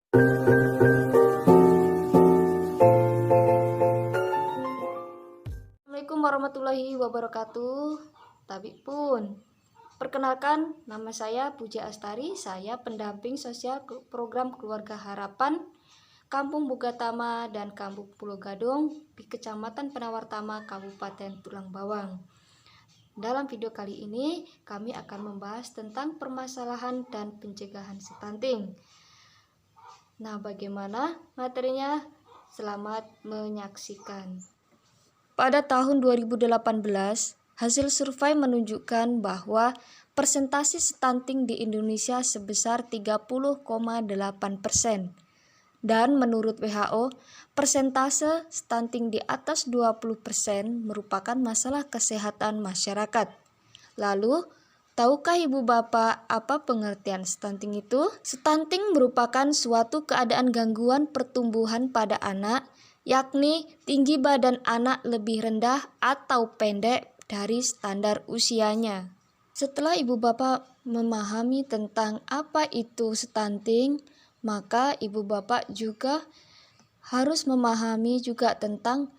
Assalamualaikum warahmatullahi wabarakatuh. Tabik pun. Perkenalkan, nama saya Puja Astari. Saya pendamping sosial program Keluarga Harapan Kampung Bugatama dan Kampung Pulau Gadung di Kecamatan Penawartama, Kabupaten Tulang Bawang. Dalam video kali ini kami akan membahas tentang permasalahan dan pencegahan stunting. Nah, bagaimana materinya? Selamat menyaksikan. Pada tahun 2018, hasil survei menunjukkan bahwa persentase stunting di Indonesia sebesar 30,8%. Dan menurut WHO, persentase stunting di atas 20% merupakan masalah kesehatan masyarakat. Lalu, tahukah Ibu Bapak apa pengertian stunting itu? Stunting merupakan suatu keadaan gangguan pertumbuhan pada anak, yakni tinggi badan anak lebih rendah atau pendek dari standar usianya. Setelah Ibu Bapak memahami tentang apa itu stunting, maka Ibu Bapak juga harus memahami juga tentang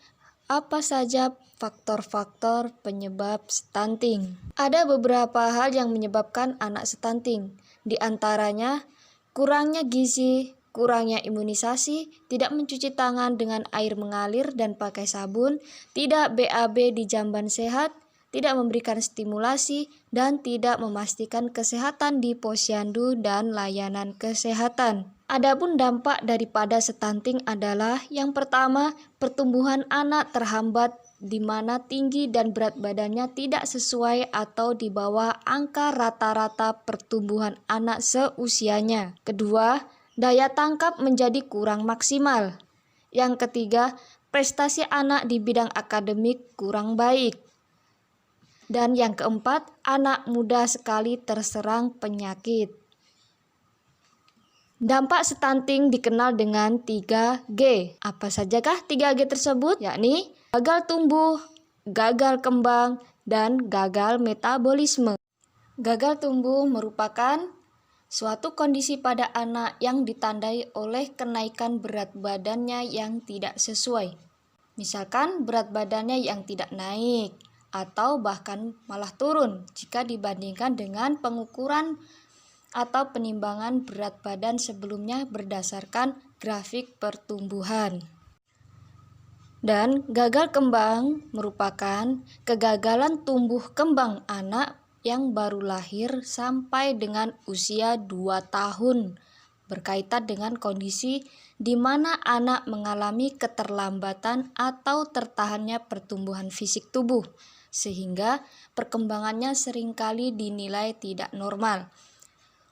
apa saja faktor-faktor penyebab stunting. Ada beberapa hal yang menyebabkan anak stunting, di antaranya kurangnya gizi, kurangnya imunisasi, tidak mencuci tangan dengan air mengalir dan pakai sabun, tidak BAB di jamban sehat, tidak memberikan stimulasi, dan tidak memastikan kesehatan di posyandu dan layanan kesehatan. Adapun dampak daripada stunting adalah yang pertama, pertumbuhan anak terhambat di mana tinggi dan berat badannya tidak sesuai atau di bawah angka rata-rata pertumbuhan anak seusianya. Kedua, daya tangkap menjadi kurang maksimal. Yang ketiga, prestasi anak di bidang akademik kurang baik. Dan yang keempat, anak mudah sekali terserang penyakit. Dampak stunting dikenal dengan 3G. Apa sajakah 3G tersebut? Yakni gagal tumbuh, gagal kembang, dan gagal metabolisme. Gagal tumbuh merupakan suatu kondisi pada anak yang ditandai oleh kenaikan berat badannya yang tidak sesuai. Misalkan berat badannya yang tidak naik atau bahkan malah turun jika dibandingkan dengan pengukuran atau penimbangan berat badan sebelumnya berdasarkan grafik pertumbuhan. Dan gagal kembang merupakan kegagalan tumbuh kembang anak yang baru lahir sampai dengan usia 2 tahun, berkaitan dengan kondisi di mana anak mengalami keterlambatan atau tertahannya pertumbuhan fisik tubuh, sehingga perkembangannya seringkali dinilai tidak normal.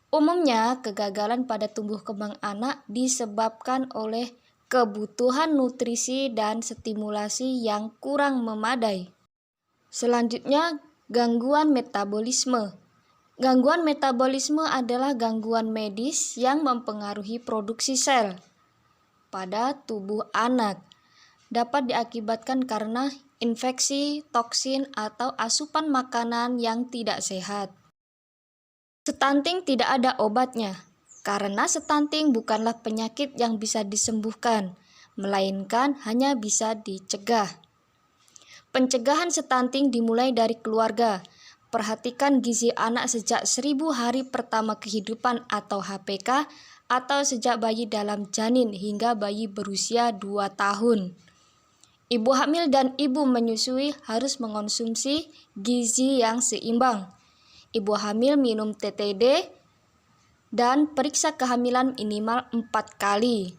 Umumnya, kegagalan pada tumbuh kembang anak disebabkan oleh kebutuhan nutrisi dan stimulasi yang kurang memadai. Selanjutnya, gangguan metabolisme. Gangguan metabolisme adalah gangguan medis yang mempengaruhi produksi sel pada tubuh anak. Dapat diakibatkan karena infeksi, toksin, atau asupan makanan yang tidak sehat. Stunting tidak ada obatnya, karena stunting bukanlah penyakit yang bisa disembuhkan, melainkan hanya bisa dicegah. Pencegahan stunting dimulai dari keluarga. Perhatikan gizi anak sejak 1000 hari pertama kehidupan atau HPK, atau sejak bayi dalam janin hingga bayi berusia 2 tahun. Ibu hamil dan ibu menyusui harus mengonsumsi gizi yang seimbang. Ibu hamil minum TTD dan periksa kehamilan minimal 4 kali.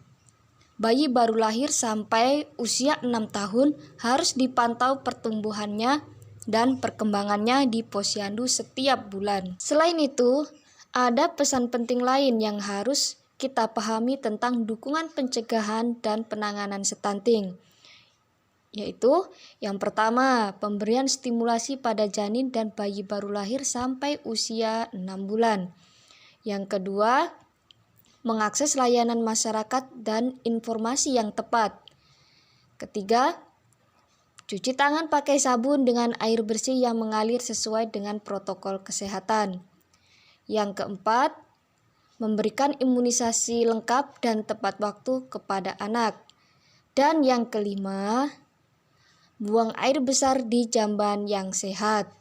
Bayi baru lahir sampai usia 6 tahun harus dipantau pertumbuhannya dan perkembangannya di posyandu setiap bulan. Selain itu, ada pesan penting lain yang harus kita pahami tentang dukungan pencegahan dan penanganan stunting. Yaitu yang pertama, pemberian stimulasi pada janin dan bayi baru lahir sampai usia 6 bulan. Yang kedua, mengakses layanan masyarakat dan informasi yang tepat. Ketiga, cuci tangan pakai sabun dengan air bersih yang mengalir sesuai dengan protokol kesehatan. Yang keempat, memberikan imunisasi lengkap dan tepat waktu kepada anak. Dan yang kelima, buang air besar di jamban yang sehat.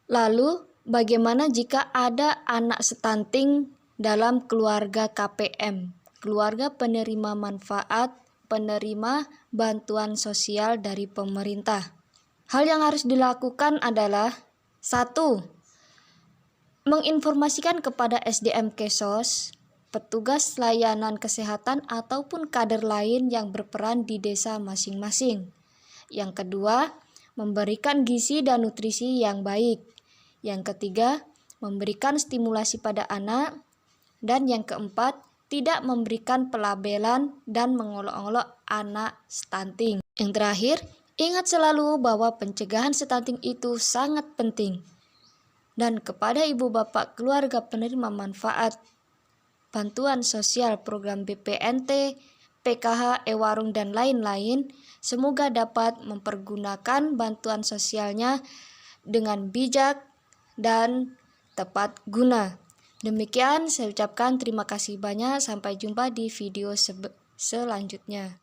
Lalu, bagaimana jika ada anak stunting dalam keluarga KPM, keluarga penerima manfaat, penerima bantuan sosial dari pemerintah? Hal yang harus dilakukan adalah 1. Menginformasikan kepada SDM Kesos, petugas layanan kesehatan ataupun kader lain yang berperan di desa masing-masing. Yang kedua, memberikan gizi dan nutrisi yang baik. Yang ketiga, memberikan stimulasi pada anak. Dan yang keempat, tidak memberikan pelabelan dan mengolok-olok anak stunting. Yang terakhir, ingat selalu bahwa pencegahan stunting itu sangat penting. Dan kepada ibu bapak keluarga penerima manfaat bantuan sosial program BPNT, PKH, e-warung, dan lain-lain, semoga dapat mempergunakan bantuan sosialnya dengan bijak dan tepat guna. Demikian saya ucapkan terima kasih banyak, sampai jumpa di video selanjutnya.